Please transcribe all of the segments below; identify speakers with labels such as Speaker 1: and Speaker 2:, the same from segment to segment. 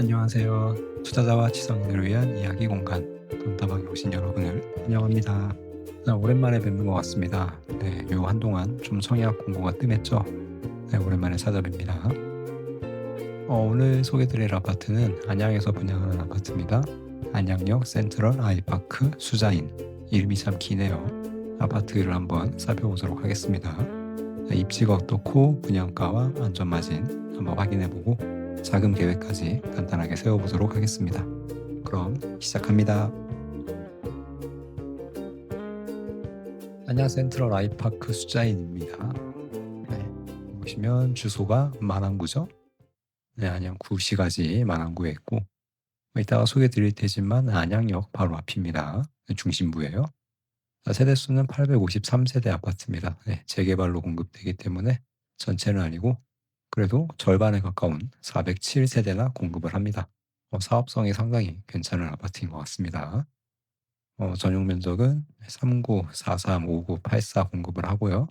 Speaker 1: 안녕하세요. 투자자와 지성인을 위한 이야기 공간 돈다방에 오신 여러분을 환영합니다. 오랜만에 뵙는 것 같습니다. 네, 요 한동안 좀 청약 공고가 뜸했죠. 네, 오랜만에 찾아뵙니다. 오늘 소개드릴 아파트는 안양에서 분양하는 아파트입니다. 안양역 센트럴 아이파크 수자인. 이름이 참 기네요. 아파트를 한번 살펴보도록 하겠습니다. 네, 입지가 어떻고 분양가와 안전마진 한번 확인해보고 자금 계획까지 간단하게 세워보도록 하겠습니다. 그럼 시작합니다. 안양 센트럴 아이파크 수자인입니다. 네, 보시면 주소가 만안구죠. 네, 안양구시가지 만안구에 있고 이따가 소개 드릴 테지만 안양역 바로 앞입니다. 네, 중심부예요. 세대수는 853세대 아파트입니다. 네, 재개발로 공급되기 때문에 전체는 아니고 그래도 절반에 가까운 407세대나 공급을 합니다. 사업성이 상당히 괜찮은 아파트인 것 같습니다. 전용 면적은 39, 43, 59, 84 공급을 하고요.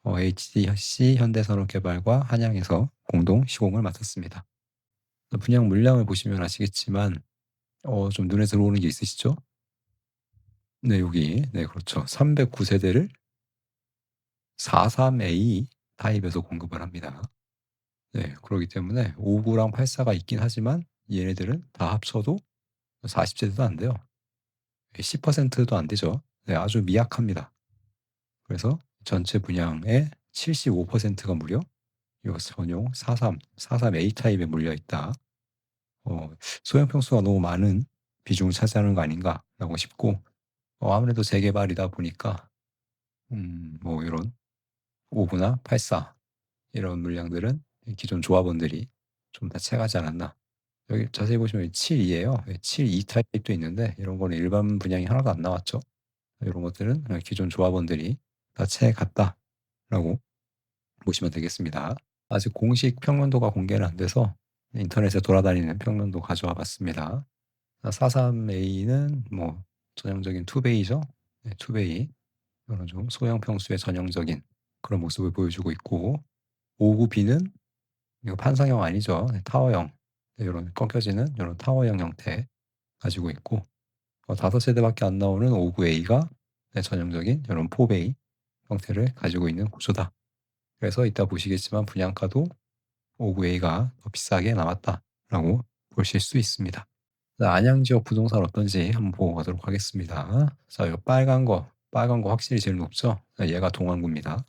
Speaker 1: HDC 현대산업개발과 한양에서 공동 시공을 맡았습니다. 분양 물량을 보시면 아시겠지만 좀 눈에 들어오는 게 있으시죠? 네, 여기 네 그렇죠. 309세대를 43A 타입에서 공급을 합니다. 네, 그러기 때문에 59랑 84가 있긴 하지만 얘네들은 다 합쳐도 40세대도 안 돼요. 10%도 안 되죠. 네, 아주 미약합니다. 그래서 전체 분양의 75%가 무려 요 전용 43A 타입에 몰려 있다. 소형 평수가 너무 많은 비중을 차지하는 거 아닌가라고 싶고 아무래도 재개발이다 보니까 뭐 이런 59나 84 이런 물량들은 기존 조합원들이 좀 다 채가지 않았나. 여기 자세히 보시면 72예요. 72 타입도 있는데 이런 거는 일반 분양이 하나도 안 나왔죠. 이런 것들은 기존 조합원들이 다 채갔다라고 보시면 되겠습니다. 아직 공식 평면도가 공개는 안 돼서 인터넷에 돌아다니는 평면도 가져와 봤습니다. 43A는 뭐 전형적인 투베이죠. 네, 투베이. 이런 좀 소형 평수의 전형적인 그런 모습을 보여주고 있고 59B는 이거 판상형 아니죠. 네, 타워형. 네, 이런 꺾여지는 이런 타워형 형태 가지고 있고 5세대밖에 안 나오는 59A가 전형적인 이런 포베이 형태를 가지고 있는 구조다. 그래서 이따 보시겠지만 분양가도 59A가 더 비싸게 나왔다라고 보실 수 있습니다. 자, 안양 지역 부동산 어떤지 한번 보고 가도록 하겠습니다. 자, 요 빨간 거 확실히 제일 높죠? 얘가 동안구입니다.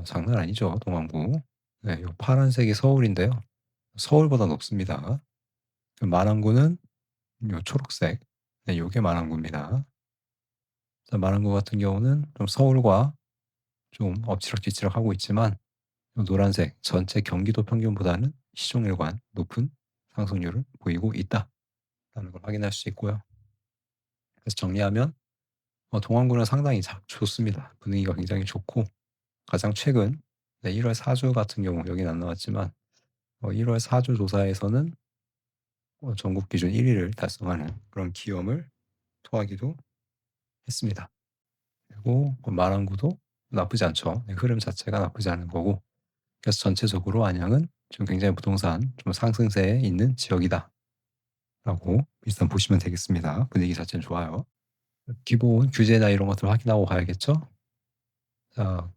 Speaker 1: 장난 아니죠, 동안구. 네, 요 파란색이 서울인데요. 서울보다 높습니다. 만안구는 요 초록색. 네, 요게 만안구입니다. 자, 만안구 같은 경우는 좀 서울과 좀 엎치락뒤치락 하고 있지만 요 노란색 전체 경기도 평균보다는 시종일관 높은 상승률을 보이고 있다라는 걸 확인할 수 있고요. 그래서 정리하면 동안구는 상당히 좋습니다. 분위기가 굉장히 좋고 가장 최근 1월 4주 같은 경우 여기는 안 나왔지만 1월 4주 조사에서는 전국 기준 1위를 달성하는 그런 기염을 토하기도 했습니다. 그리고 마랑구도 나쁘지 않죠. 흐름 자체가 나쁘지 않은 거고 그래서 전체적으로 안양은 지금 굉장히 부동산 좀 상승세에 있는 지역이다라고 일단 보시면 되겠습니다. 분위기 자체는 좋아요. 기본 규제나 이런 것들 확인하고 가야겠죠. 자,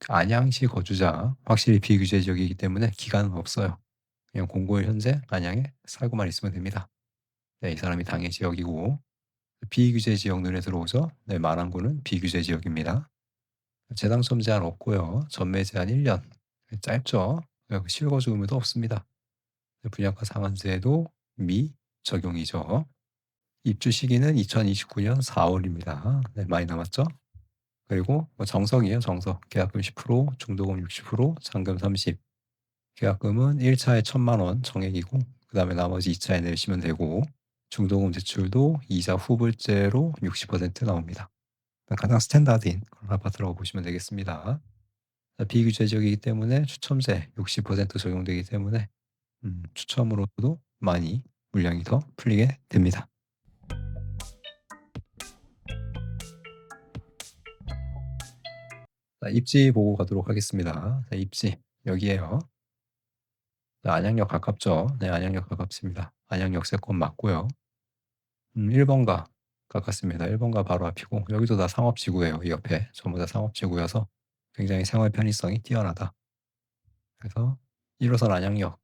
Speaker 1: 안양시 거주자 확실히 비규제 지역이기 때문에 기간은 없어요. 그냥 공고일 현재 안양에 살고만 있으면 됩니다. 네, 이 사람이 당해 지역이고 비규제 지역 눈에 들어오죠. 네, 마랑구는 비규제 지역입니다. 재당첨 제한 없고요. 전매 제한 1년. 짧죠. 실거주 의무도 없습니다. 분양가 상한제도 미적용이죠. 입주 시기는 2029년 4월입니다. 네, 많이 남았죠. 그리고 정석이에요. 정석. 계약금 10%, 중도금 60%, 잔금 30. 계약금은 1차에 1,000만 원 정액이고 그다음에 나머지 2차에 내시면 되고 중도금 대출도 이자 후불제로 60% 나옵니다. 가장 스탠다드인 그런 아파트라고 보시면 되겠습니다. 비규제 지역이기 때문에 추첨제 60% 적용되기 때문에 추첨으로도 많이 물량이 더 풀리게 됩니다. 자, 입지 보고 가도록 하겠습니다. 자, 입지 여기에요. 네, 안양역 가깝죠. 네, 안양역 가깝습니다. 안양역 세권 맞고요. 1 번가 가깝습니다. 1 번가 바로 앞이고 여기도 다 상업지구예요. 이 옆에 전부 다 상업지구여서 굉장히 생활 편의성이 뛰어나다. 그래서 1 호선 안양역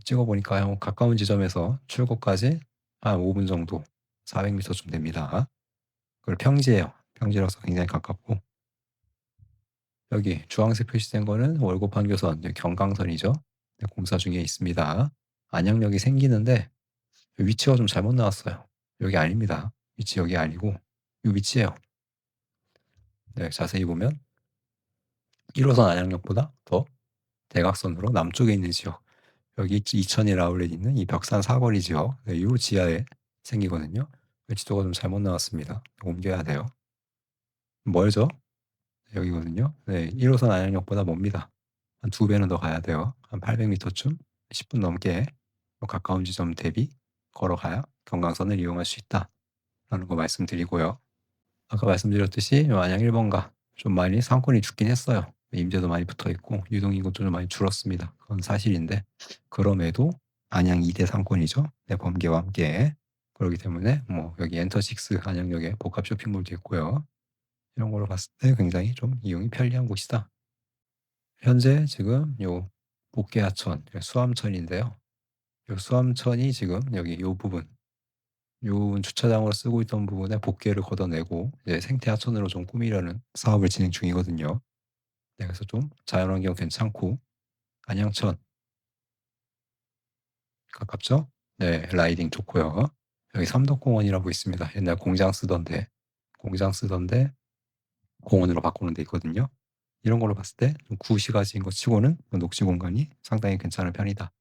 Speaker 1: 찍어 보니까 형 가까운 지점에서 출구까지 한 5분 정도 400 미터쯤 됩니다. 그리고 평지예요. 평지라서 굉장히 가깝고 여기 주황색 표시된 거는 월곡 판교선 경강선이죠. 네, 공사 중에 있습니다. 안양역이 생기는데 위치가 좀 잘못 나왔어요. 여기 아닙니다. 위치 여기 아니고 이 위치예요. 네, 자세히 보면 1 호선 안양역보다 더 대각선으로 남쪽에 있는 지역 여기 이천일 아울렛 있는 이 벽산 사거리 지역 네, 요 지하에 생기거든요. 지도가 좀 잘못 나왔습니다. 옮겨야 돼요. 멀죠? 여기거든요. 네, 1 호선 안양역보다 멉니다. 한 2 배는 더 가야 돼요. 한 800 미터쯤 10분 넘게 가까운 지점 대비 걸어가야 경강선을 이용할 수 있다라는 거 말씀드리고요. 아까 말씀드렸듯이 요 안양 1 번가 좀 많이 상권이 죽긴 했어요. 임대도 많이 붙어 있고 유동 인구도 좀 많이 줄었습니다. 그건 사실인데 그럼에도 안양 2대 상권이죠. 네, 범계와 함께. 그러기 때문에 뭐 여기 엔터식스 안양역에 복합 쇼핑몰도 있고요. 이런 걸로 봤을 때 굉장히 좀 이용이 편리한 곳이다. 현재 지금 요 복계하천, 수암천인데요. 요 수암천이 지금 여기 요 부분, 요 주차장으로 쓰고 있던 부분에 복개를 걷어내고 이제 생태하천으로 좀 꾸미려는 사업을 진행 중이거든요. 네, 그래서 좀 자연환경 괜찮고 안양천 가깝죠? 네, 라이딩 좋고요. 여기 삼덕공원이라고 있습니다. 옛날 공장 쓰던 데 공원으로 바꾸는 데 있거든요. 이런 걸로 봤을 때 좀 구시가지인 것 치고는 녹지 공간이 상당히 괜찮은 편이다.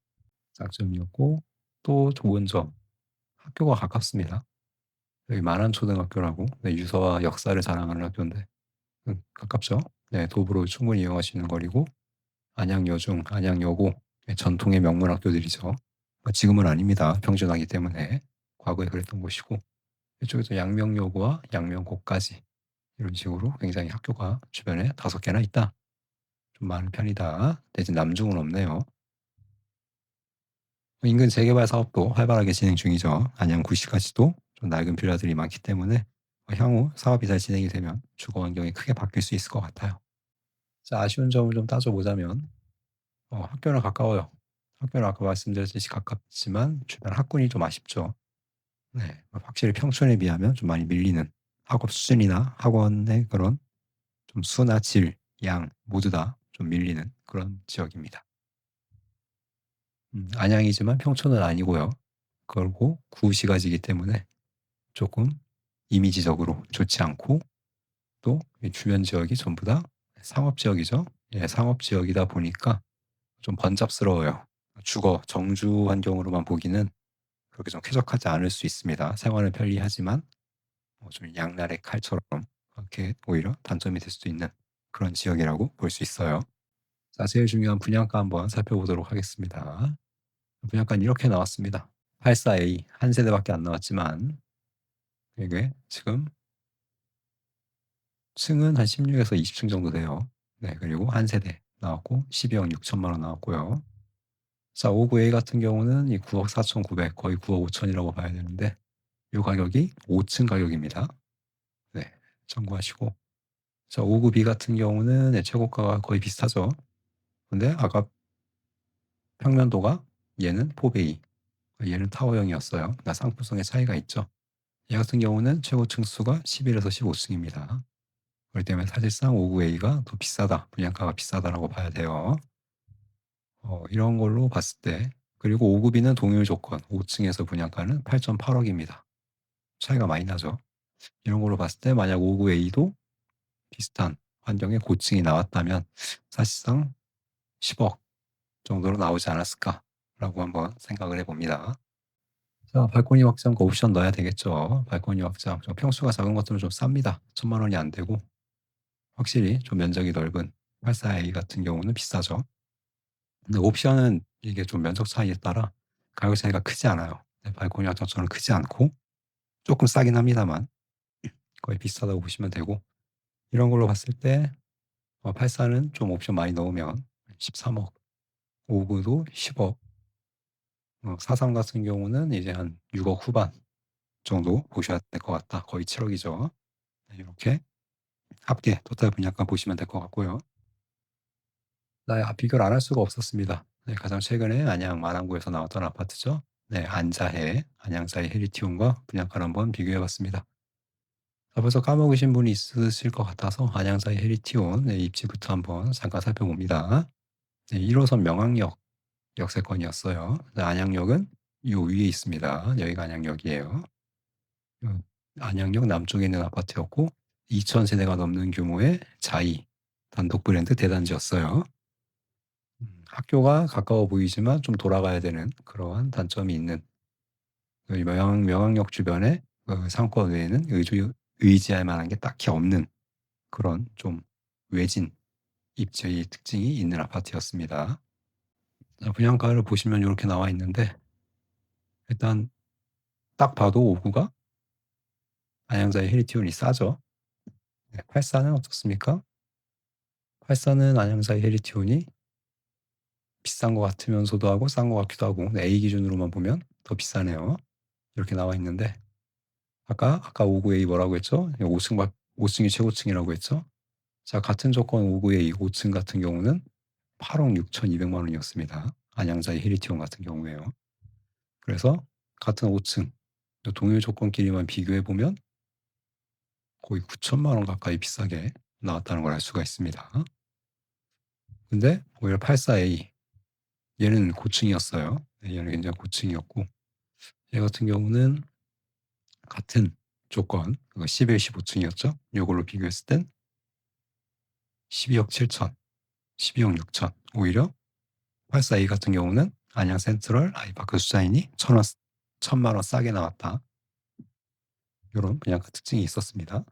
Speaker 1: 장점이었고 또 좋은 점 학교가 가깝습니다. 여기 만안초등학교라고 네, 유서와 역사를 자랑하는 학교인데 가깝죠. 네, 도보로 충분히 이용할 수 있는 거리고 안양여중, 안양여고 네, 전통의 명문 학교들이죠. 지금은 아닙니다. 평준화기 때문에 과거에 그랬던 곳이고 이쪽에도 양명여고와 양명고까지 이런 식으로 굉장히 학교가 주변에 5개나 있다. 좀 많은 편이다. 대신 남중은 없네요. 인근 재개발 사업도 활발하게 진행 중이죠. 안양구시까지도 좀 낡은 빌라들이 많기 때문에 향후 사업이 잘 진행이 되면 주거 환경이 크게 바뀔 수 있을 것 같아요. 자, 아쉬운 점을 좀 따져보자면 학교랑 가까워요. 학교는 아까 말씀드렸듯이 가깝지만 주변 학군이 좀 아쉽죠. 네, 확실히 평촌에 비하면 좀 많이 밀리는 학업 수준이나 학원의 그런 좀 수나 질, 양 모두 다 좀 밀리는 그런 지역입니다. 안양이지만 평촌은 아니고요. 그리고 구시가지이기 때문에 조금 이미지적으로 좋지 않고 또 이 주변 지역이 전부 다 상업 지역이죠. 예, 상업 지역이다 보니까 좀 번잡스러워요. 주거, 정주 환경으로만 보기는 그렇게 좀 쾌적하지 않을 수 있습니다. 생활은 편리하지만 좀 양날의 칼처럼 그렇게 오히려 단점이 될 수도 있는 그런 지역이라고 볼 수 있어요. 자, 제일 중요한 분양가 한번 살펴보도록 하겠습니다. 분양가는 이렇게 나왔습니다. 84A 한 세대밖에 안 나왔지만 이게 지금 층은 한 16에서 20층 정도 돼요. 네, 그리고 한 세대 나왔고 12억 6천만 원 나왔고요. 자, 59A 같은 경우는 이 9억 4,900 거의 9억 5천이라고 봐야 되는데 이 가격이 5층 가격입니다. 네, 참고하시고 자, 59B 같은 경우는 네, 최고가가 거의 비슷하죠. 근데 아까 평면도가 얘는 4베이 얘는 타워형이었어요. 나 상품성의 차이가 있죠. 얘 같은 경우는 최고 층수가 11에서 15층입니다. 그렇기 때문에 사실상 59A가 더 비싸다. 분양가가 비싸다라고 봐야 돼요. 이런 걸로 봤을 때 그리고 5급이는 동일 조건 5층에서 분양가는 8.8억입니다. 차이가 많이 나죠. 이런 걸로 봤을 때 만약 59A도 비슷한 환경의 고층이 나왔다면 사실상 10억 정도로 나오지 않았을까라고 한번 생각을 해봅니다. 자, 발코니 확장과 옵션 넣어야 되겠죠. 발코니 확장. 좀 평수가 작은 것들은 좀 쌉니다. 1,000만 원이 안 되고 확실히 좀 면적이 넓은 84A 같은 경우는 비싸죠. 근데 옵션은 이게 좀 면적 차이에 따라 가격 차이가 크지 않아요. 네, 발코니 확장처럼 크지 않고 조금 싸긴 합니다만 거의 비슷하다고 보시면 되고 이런 걸로 봤을 때 84는 좀 옵션 많이 넣으면 13억, 59도 10억 43 같은 경우는 이제 한 6억 후반 정도 보셔야 될 것 같다. 거의 7억 이죠. 네 요렇게 합계 토탈 분양가 보시면 될 것 같고요. 네 비교를 안 할 수가 없었습니다. 네 가장 최근에 안양 마남구에서 나왔던 아파트죠. 네 안자해, 안양자해 헤리티온과 분양가를 한번 비교해 봤습니다. 벌써 까먹으신 분이 있으실 것 같아서 안양자해 헤리티온 네 입지부터 한번 잠깐 살펴봅니다. 네 1 호선 명학역 역세권이었어요. 네 안양역은 요 위에 있습니다. 여기가 안양역이에요. 음 안양역 남쪽에 있는 아파트였고 2,000 세대가 넘는 규모의 자이 단독 브랜드 대단지였어요. 학교가 가까워 보이지만 좀 돌아가야 되는 그러한 단점이 있는 이 명학역 주변에 상권 외에는 의지할 만한 게 딱히 없는 그런 좀 외진 입지의 특징이 있는 아파트였습니다. 분양가를 보시면 요렇게 나와 있는데 일단 딱 봐도 5 구가 안양자의 헤리티온이 싸죠. 네 84는 어떻습니까? 84는 안양자의 헤리티온이 비싼 것 같으면서도 하고 싼 것 같기도 하고 네 A 기준으로만 보면 더 비싸네요. 이렇게 나와 있는데 아까 59 A 뭐라고 했죠? 5 층 밖 5 층이 최고층이라고 했죠? 자 같은 조건 59 A 5층 같은 경우는 8억 6,200만 원이었습니다. 안양자의 헤리티온 같은 경우에요. 그래서 같은 5층 동일 조건끼리만 비교해 보면 거의 9천만 원 가까이 비싸게 나왔다는 걸 알 수가 있습니다. 근데 오히려 84A 얘는 고층이었어요. 네 얘는 굉장히 고층이었고 얘 같은 경우는 같은 조건 11, 15 층이었죠. 요걸로 비교했을 땐 12억 7천, 12억 6천 오히려 84A 같은 경우는 안양 센트럴 아이파크 수자인이 1,000만 원 싸게 나왔다. 요런 분양가 특징이 있었습니다.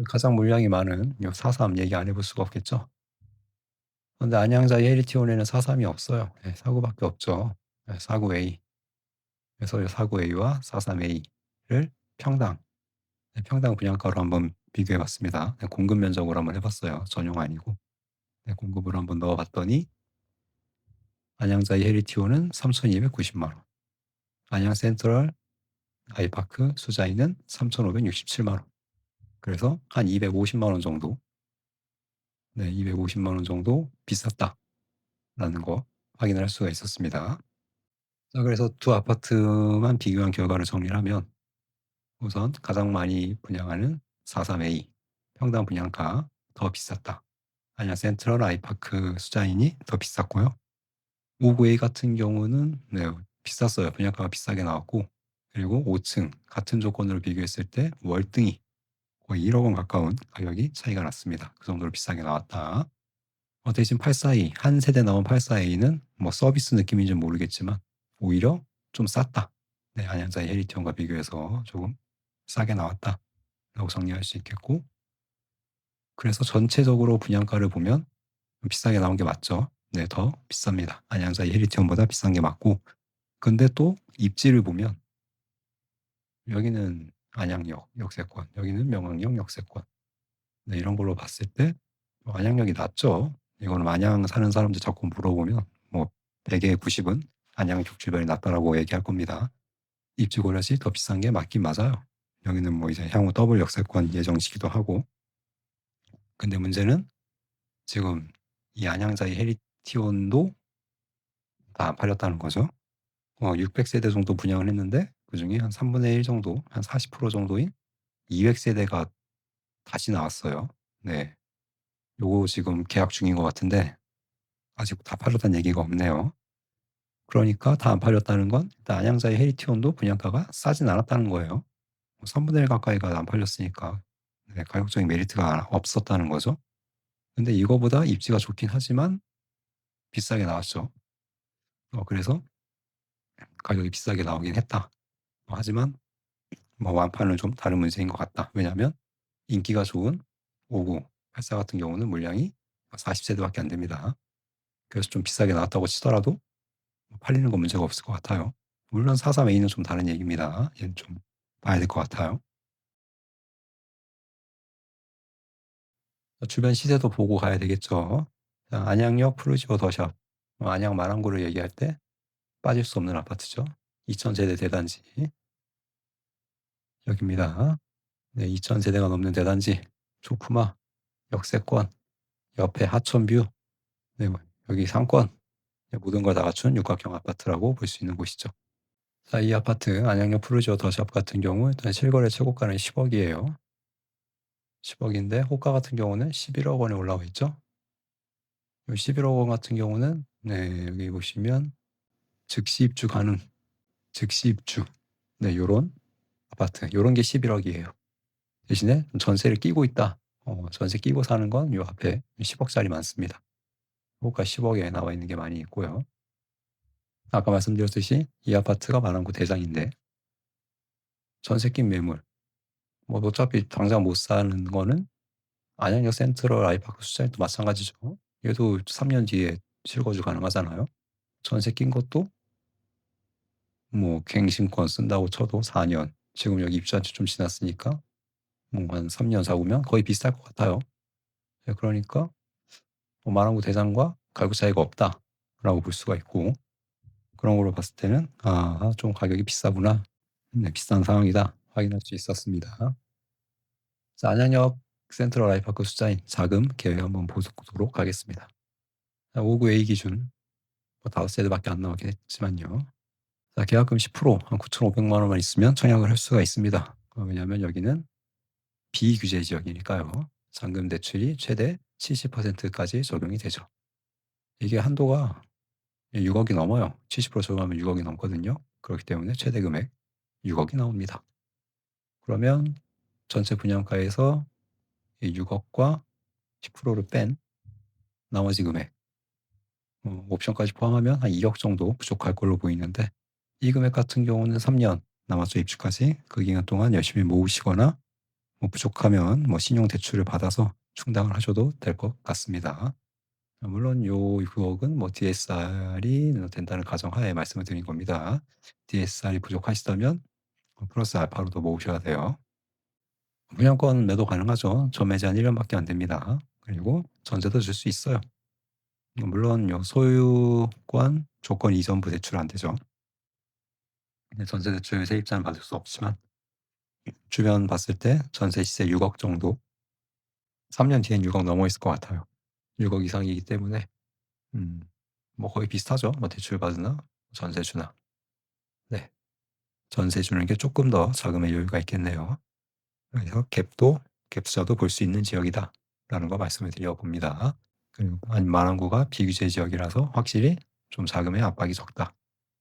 Speaker 1: 가장 물량이 많은 요 43 얘기 안 해볼 수가 없겠죠. 근데 안양자이 헤리티온에는 43이 없어요. 예 49 밖에 없죠. 예 49A. 그래서 요 49A와 43A를 평당, 평당 분양가로 한번 비교해 봤습니다. 공급 면적으로 한번 해 봤어요. 전용 아니고. 공급을 한번 넣어 봤더니 안양자이 헤리티온은 3,290만 원, 안양 센트럴 아이파크 수자인은 3,567만 원. 그래서 한 250만 원 정도, 네 250만 원 정도 비쌌다라는 거 확인을 할 수가 있었습니다. 자 그래서 두 아파트만 비교한 결과를 정리를 하면 우선 가장 많이 분양하는 43A 평당 분양가 더 비쌌다. 안양 센트럴 아이파크 수자인이 더 비쌌고요. 59A 같은 경우는 네 비쌌어요. 분양가가 비싸게 나왔고 그리고 5층 같은 조건으로 비교했을 때 월등히 거의 1억 원 가까운 가격이 차이가 났습니다. 그 정도로 비싸게 나왔다. 대신 84A 한 세대 나온 84A는 뭐 서비스 느낌인지는 모르겠지만 오히려 좀 쌌다. 네 안양자의 헤리티온과 비교해서 조금 싸게 나왔다라고 정리할 수 있겠고 그래서 전체적으로 분양가를 보면 비싸게 나온 게 맞죠. 네 더 비쌉니다. 안양자의 헤리티온보다 비싼 게 맞고 근데 또 입지를 보면 여기는 안양역 역세권, 여기는 명학역 역세권. 네 이런 걸로 봤을 때 안양역이 낫죠. 이거는 안양 사는 사람들 자꾸 물어보면 뭐 100에 90은 안양 쪽 주변이 낫다라고 얘기할 겁니다. 입지 고려시 더 비싼 게 맞긴 맞아요. 여기는 뭐 이제 향후 더블 역세권 예정시기도 하고 근데 문제는 지금 이 안양자의 헤리티온도 다 안 팔렸다는 거죠. 600 세대 정도 분양을 했는데 그중에 한 3분의 1 정도 한 40% 정도인 200 세대가 다시 나왔어요. 네. 요거 지금 계약 중인 것 같은데 아직 다 팔렸다는 얘기가 없네요. 그러니까 다 안 팔렸다는 건 일단 안양자의 헤리티온도 분양가가 싸진 않았다는 거예요. 3분의 1 가까이가 안 팔렸으니까 네 가격적인 메리트가 없었다는 거죠. 근데 이거보다 입지가 좋긴 하지만 비싸게 나왔죠. 그래서 가격이 비싸게 나오긴 했다. 하지만 뭐 완판은 좀 다른 문제인 것 같다. 왜냐하면 인기가 좋은 59, 84 같은 경우는 물량이 40 세대밖에 안 됩니다. 그래서 좀 비싸게 나왔다고 치더라도 팔리는 건 문제가 없을 것 같아요. 물론 43A는 좀 다른 얘기입니다. 얘는 좀 봐야 될 것 같아요. 주변 시세도 보고 가야 되겠죠. 자 안양역 푸르지오 더샵 안양 마랑구를 얘기할 때 빠질 수 없는 아파트죠. 2,000 세대 대단지 여기입니다. 네, 2,000 세대가 넘는 대단지, 조푸마, 역세권, 옆에 하천뷰, 네, 여기 상권, 네, 모든 걸 다 갖춘 육각형 아파트라고 볼 수 있는 곳이죠. 자, 이 아파트 안양역 푸르지오 더샵 같은 경우 일단 실거래 최고가는 10억이에요. 10억인데 호가 같은 경우는 11억 원에 올라와 있죠. 이 11억 원 같은 경우는 네, 여기 보시면 즉시 입주 가능, 즉시 입주. 네, 요런 아파트, 요런 게 11억이에요. 대신에 전세를 끼고 있다. 전세 끼고 사는 건 요 앞에 10억짜리 많습니다. 호가 10억에 나와 있는 게 많이 있고요. 아까 말씀드렸듯이 이 아파트가 마랑구 대장인데 전세 낀 매물, 뭐 어차피 당장 못 사는 거는 안양역 센트럴 아이파크 수자도 마찬가지죠. 얘도 3년 뒤에 실거주 가능하잖아요. 전세 낀 것도 뭐 갱신권 쓴다고 쳐도 4년, 지금 여기 입주한 지 좀 지났으니까 뭐 한 3년 4, 5면 거의 비슷할 것 같아요. 네, 그러니까 뭐 마랑구 대장과 가격 차이가 없다라고 볼 수가 있고, 그런 걸로 봤을 때는 좀 가격이 비싸구나. 네, 비싼 상황이다 확인할 수 있었습니다. 자, 안양역 센트럴 아이파크 숫자인 자금 계획 한번 보도록 하겠습니다. 5구 A 기준 뭐 5세대밖에 안 나오긴 했지만요. 자, 계약금 10%한 9,500만 원만 있으면 청약을 할 수가 있습니다. 왜냐하면 여기는 비규제 지역이니까요. 잔금 대출이 최대 70%까지 적용이 되죠. 이게 한도가 6억이 넘어요. 70% 적용하면 6억이 넘거든요. 그렇기 때문에 최대 금액 6억이 나옵니다. 그러면 전체 분양가에서 이 6억과 10%를 뺀 나머지 금액, 옵션까지 포함하면 한 2억 정도 부족할 걸로 보이는데, 이 금액 같은 경우는 3년 남았죠. 입주까지. 그 기간 동안 열심히 모으시거나 뭐 부족하면 뭐 신용 대출을 받아서 충당을 하셔도 될 것 같습니다. 물론 요 6억은 뭐 DSR이 된다는 가정하에 말씀을 드린 겁니다. DSR이 부족하시다면 플러스 알파로도 모으셔야 돼요. 분양권 매도 가능하죠. 전매제 한 1년밖에 안 됩니다. 그리고 전세도 줄 수 있어요. 물론 요 소유권 조건 이전부 대출 안 되죠. 전세 대출 세입자는 받을 수 없지만 주변 봤을 때 전세 시세 6억 정도, 3년 뒤엔 6억 넘어 있을 것 같아요. 6억 이상이기 때문에 음, 뭐 거의 비슷하죠. 뭐 대출 받으나 전세 주나. 네, 전세 주는 게 조금 더 자금의 여유가 있겠네요. 그래서 갭 투자도 볼 수 있는 지역이다라는 거 말씀을 드려봅니다. 그리고 마랑구가 비규제 지역이라서 확실히 좀 자금의 압박이 적다.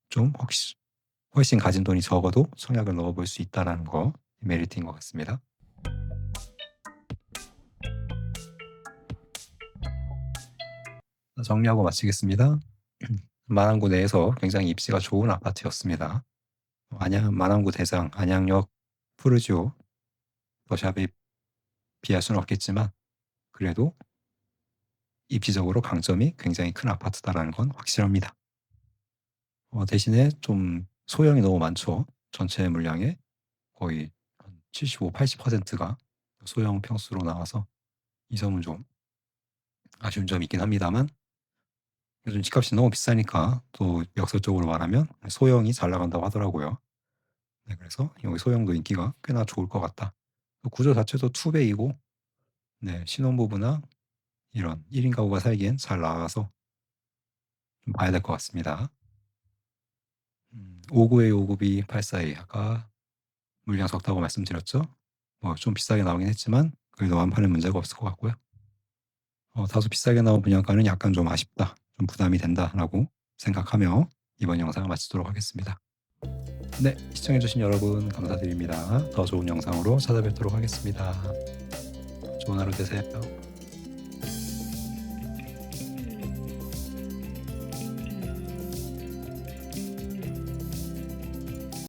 Speaker 1: 좀 훨씬 가진 돈이 적어도 청약을 넣어볼 수 있다라는 거 메리트인 것 같습니다. 정리하고 마치겠습니다. 마랑구 내에서 굉장히 입지가 좋은 아파트였습니다. 마랑구 대장, 안양역 푸르지오 더샵에 비할 수는 없겠지만 그래도 입지적으로 강점이 굉장히 큰 아파트다라는 건 확실합니다. 대신에 좀 소형이 너무 많죠. 전체 물량의 거의 한 75, 80%가 소형 평수로 나와서 이 점은 좀 아쉬운 점이 있긴 합니다만, 요즘 집값이 너무 비싸니까 또 역설적으로 말하면 소형이 잘 나간다고 하더라고요. 네, 그래서 여기 소형도 인기가 꽤나 좋을 것 같다. 구조 자체도 투베이고, 네, 신혼부부나 이런 1인 가구가 살기엔 잘 나가서 좀 봐야 될 것 같습니다. 59A, 59B, 842 아까 물량 적다고 말씀드렸죠. 뭐 좀 비싸게 나오긴 했지만 그래도 완판은 문제가 없을 것 같고요. 다소 비싸게 나온 분양가는 약간 좀 아쉽다, 좀 부담이 된다라고 생각하며 이번 영상을 마치도록 하겠습니다. 네, 시청해주신 여러분 감사드립니다. 더 좋은 영상으로 찾아뵙도록 하겠습니다. 좋은 하루 되세요.